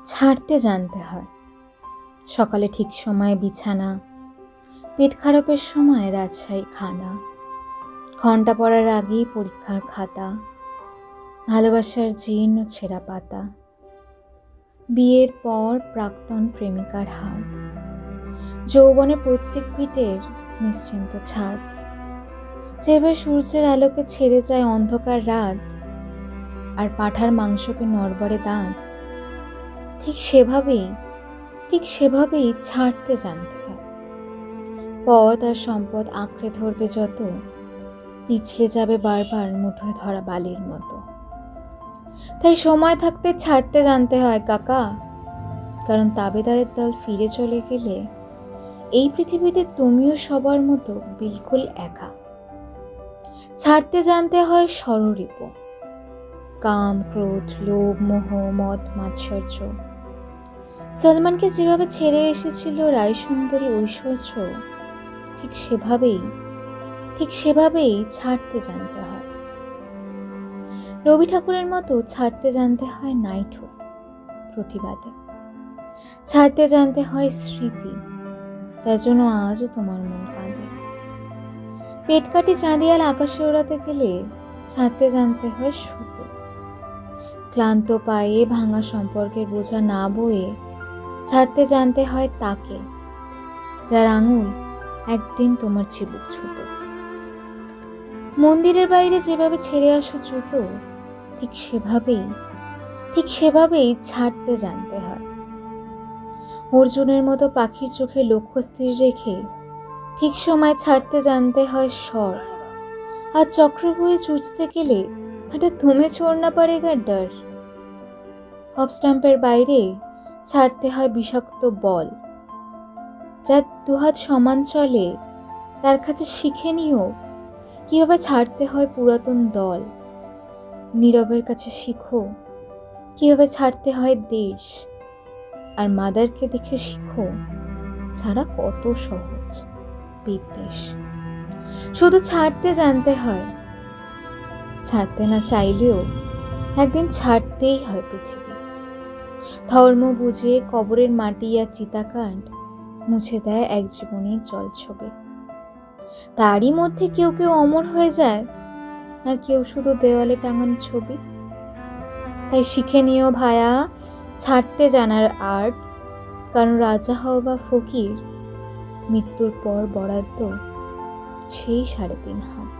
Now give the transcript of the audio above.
ছাড়তে জানতে হয়। সকালে ঠিক সময়ে বিছানা, পেট খারাপের সময় রাজশাহী খানা, ঘন্টা পড়ার আগেই পরীক্ষার খাতা, ভালোবাসার জীর্ণ ছেঁড়া পাতা, বিয়ের পর প্রাক্তন প্রেমিকার হাত, যৌবনে প্রত্যেক পিঠের নিশ্চিন্ত ছাদ, যেভাবে সূর্যের আলোকে ছেড়ে যায় অন্ধকার রাত আর পাঁঠার মাংসকে নড়বড়ে দাঁত, ঠিক সেভাবেই ছাড়তে জানতে হয়। পথ আর সম্পদ আঁকড়ে ধরবে যত, পিছলে যাবে বারবার মুঠোয় ধরা বালির মতো। তাই সময় থাকতে ছাড়তে জানতে হয় কাকা, কারণ তাবেদারের দল ফিরে চলে গেলে এই পৃথিবীতে তুমিও সবার মতো বিলকুল একা। ছাড়তে জানতে হয় ষড়রিপু, কাম, ক্রোধ, লোভ, মোহ, মদ, মাৎসর্য। সলমনকে যেভাবে ছেড়ে এসেছিল রায়সুন্দরী ঐশ্বর্য, ঠিক সেভাবেই ছাড়তে জানতে হয়। রবি ঠাকুরের মতো ছাড়তে জানতে হয় নাইটহুড, প্রতিবাদে। ছাড়তে জানতে হয় স্মৃতি, যার জন্য আজও তোমার মন কাঁদে। পেট কাটি চাঁদিয়াল আকাশে ওড়াতে গেলে ছাড়তে জানতে হয় সুতো। ক্লান্ত পায়ে ভাঙা সম্পর্কের বোঝা না বয়ে ছাড়তে জানতে হয় তাকে, যার আঙুল একদিন তোমার চিবুক ছুতো। মন্দিরের বাইরে যেভাবে ছেড়ে আসো জুতো, ঠিক সেভাবেই ছাড়তে জানতে হয়। অর্জুনের মতো পাখির চোখে লক্ষ্য স্থির রেখে ঠিক সময় ছাড়তে জানতে হয় স্বর। আর চক্র বয়ে চুচতে গেলে একটা তুমি ছোড় না পারেগা ডর। অফ স্টাম্পের বাইরে ছাড়তে হয় বিষাক্ত বল। যার দুহাত সমান চলে তার কাছে শিখে নিও কিভাবে ছাড়তে হয় পুরাতন দল। নীরবের কাছে শিখো কিভাবে ছাড়তে হয় দেশ। আর মাদারকে দেখে শিখো ছাড়া কত সহজ বিদ্বেষ। শুধু ছাড়তে জানতে হয়, ছাড়তে না চাইলেও একদিন ছাড়তেই হয় পৃথিবী। ধর্ম বুঝে কবরের মাটি আর চিতাকাণ্ড মুছে দেয় এক জীবনের জলছবি। তারই মধ্যে কেউ কেউ অমর হয়ে যায়, আর কেউ শুধু দেওয়ালে টাঙানো ছবি। তাই শিখে নিও ভায়া ছাড়তে জানার আর্ট, কারণ রাজা হও বা ফকির, মৃত্যুর পর বরাদ্দ সেই 3.5 হাত।